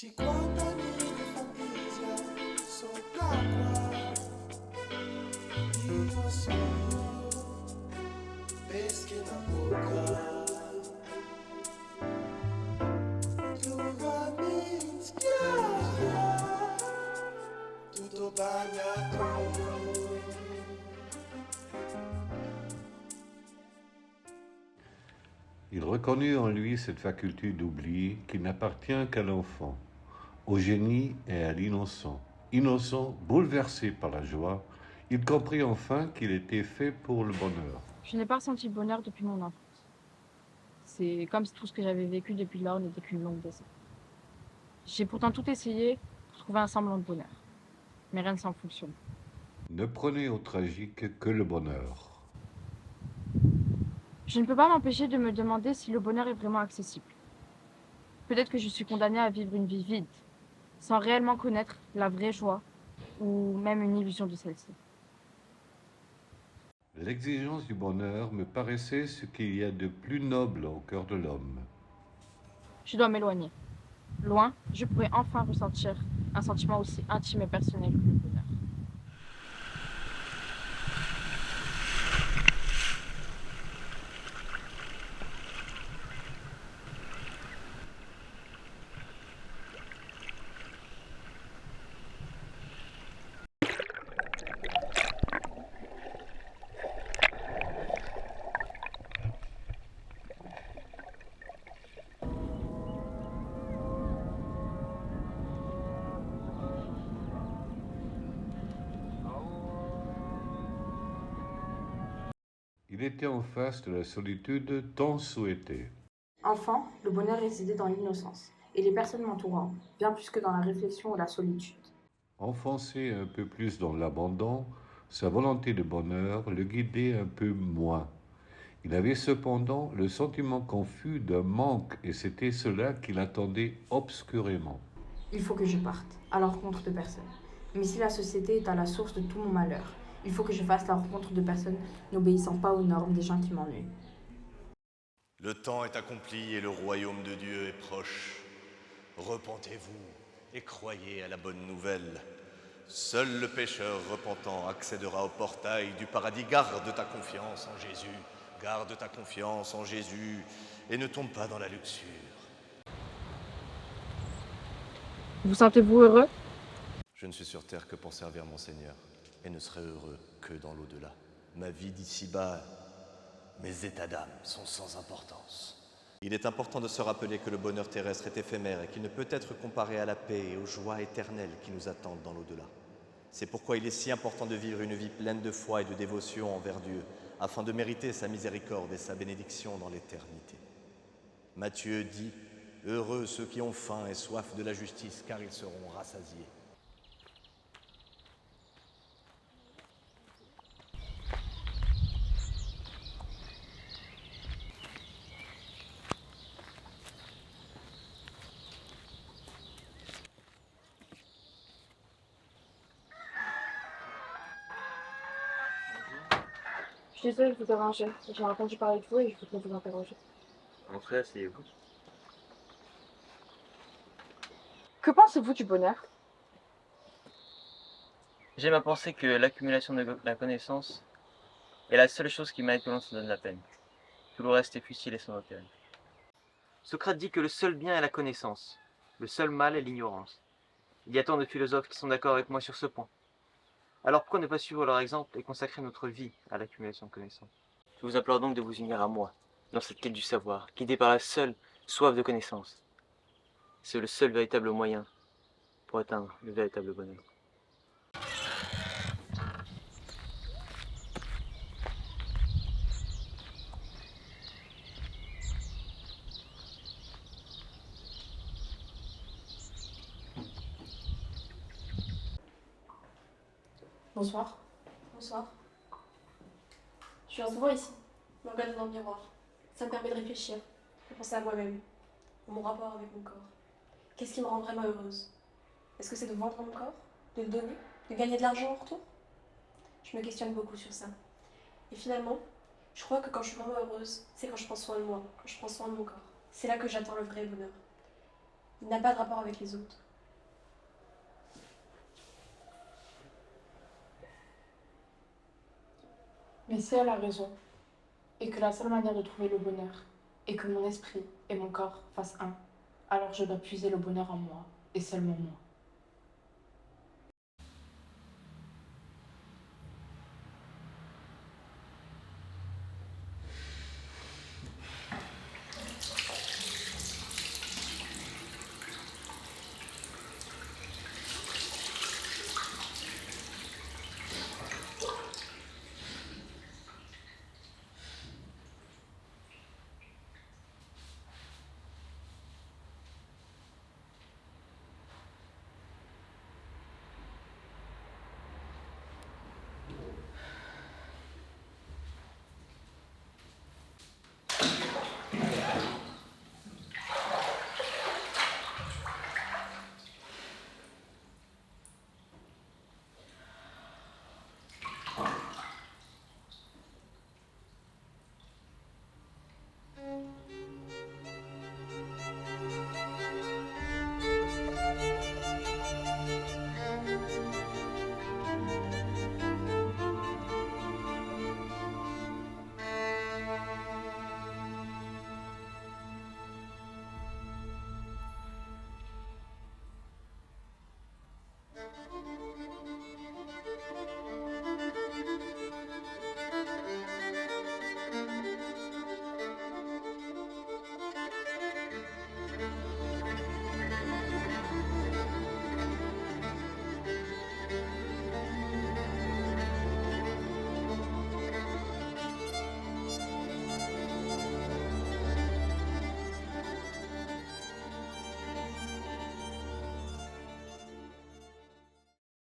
Il reconnut en lui cette faculté d'oubli qui n'appartient qu'à l'enfant, au génie et à l'innocent. Innocent, bouleversé par la joie, il comprit enfin qu'il était fait pour le bonheur. Je n'ai pas ressenti le bonheur depuis mon enfance. C'est comme si tout ce que j'avais vécu depuis lors n'était qu'une longue déception. J'ai pourtant tout essayé pour trouver un semblant de bonheur. Mais rien ne s'en fonctionne. Ne prenez au tragique que le bonheur. Je ne peux pas m'empêcher de me demander si le bonheur est vraiment accessible. Peut-être que je suis condamnée à vivre une vie vide, sans réellement connaître la vraie joie, ou même une illusion de celle-ci. L'exigence du bonheur me paraissait ce qu'il y a de plus noble au cœur de l'homme. Je dois m'éloigner. Loin, je pourrais enfin ressentir un sentiment aussi intime et personnel que le bonheur. Il était en face de la solitude tant souhaitée. Enfant, le bonheur résidait dans l'innocence, et les personnes m'entourant, bien plus que dans la réflexion ou la solitude. Enfoncé un peu plus dans l'abandon, sa volonté de bonheur le guidait un peu moins. Il avait cependant le sentiment confus d'un manque et c'était cela qu'il attendait obscurément. Il faut que je parte, à la rencontre de personnes. Mais si la société est à la source de tout mon malheur, il faut que je fasse la rencontre de personnes n'obéissant pas aux normes des gens qui m'ennuient. Le temps est accompli et le royaume de Dieu est proche. Repentez-vous et croyez à la bonne nouvelle. Seul le pécheur repentant accédera au portail du paradis. Garde ta confiance en Jésus, garde ta confiance en Jésus et ne tombe pas dans la luxure. Vous sentez-vous heureux? Je ne suis sur terre que pour servir mon Seigneur et ne serai heureux que dans l'au-delà. Ma vie d'ici-bas, mes états d'âme sont sans importance. Il est important de se rappeler que le bonheur terrestre est éphémère et qu'il ne peut être comparé à la paix et aux joies éternelles qui nous attendent dans l'au-delà. C'est pourquoi il est si important de vivre une vie pleine de foi et de dévotion envers Dieu, afin de mériter sa miséricorde et sa bénédiction dans l'éternité. Matthieu dit « Heureux ceux qui ont faim et soif de la justice, car ils seront rassasiés. » Je suis désolée de vous déranger. J'ai entendu parler de vous et je voudrais vous interroger. Entrez, asseyez-vous. Que pensez-vous du bonheur? J'aime à penser que l'accumulation de la connaissance est la seule chose qui mérite que l'on se donne la peine. Tout le reste est futile et sans intérêt. Socrate dit que le seul bien est la connaissance, le seul mal est l'ignorance. Il y a tant de philosophes qui sont d'accord avec moi sur ce point. Alors pourquoi ne pas suivre leur exemple et consacrer notre vie à l'accumulation de connaissances? Je vous implore donc de vous unir à moi, dans cette quête du savoir, guidée par la seule soif de connaissance. C'est le seul véritable moyen pour atteindre le véritable bonheur. Bonsoir. Bonsoir. Je viens souvent ici, me regarder dans le miroir. Ça me permet de réfléchir, de penser à moi-même, à mon rapport avec mon corps. Qu'est-ce qui me rend vraiment heureuse? Est-ce que c'est de vendre mon corps? De le donner? De gagner de l'argent en retour? Je me questionne beaucoup sur ça. Et finalement, je crois que quand je suis vraiment heureuse, c'est quand je prends soin de moi, quand je prends soin de mon corps. C'est là que j'atteins le vrai bonheur. Il n'a pas de rapport avec les autres. Mais si elle a raison, et que la seule manière de trouver le bonheur est que mon esprit et mon corps fassent un, alors je dois puiser le bonheur en moi, et seulement moi.